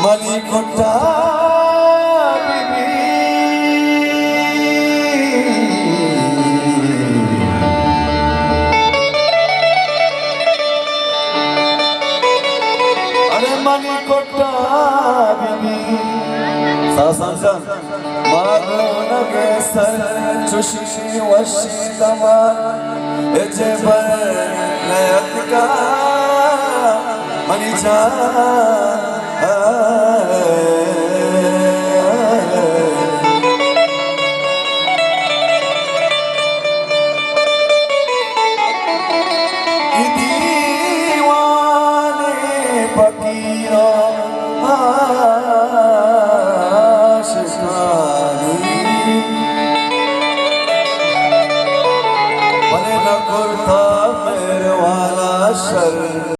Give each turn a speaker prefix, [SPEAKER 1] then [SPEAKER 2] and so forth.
[SPEAKER 1] मलिकोटा बीबी अरे मलिकोटा बीबी सासन मागोनगे sir Chuschi वशी तमा एजेबर नयत का मनी जा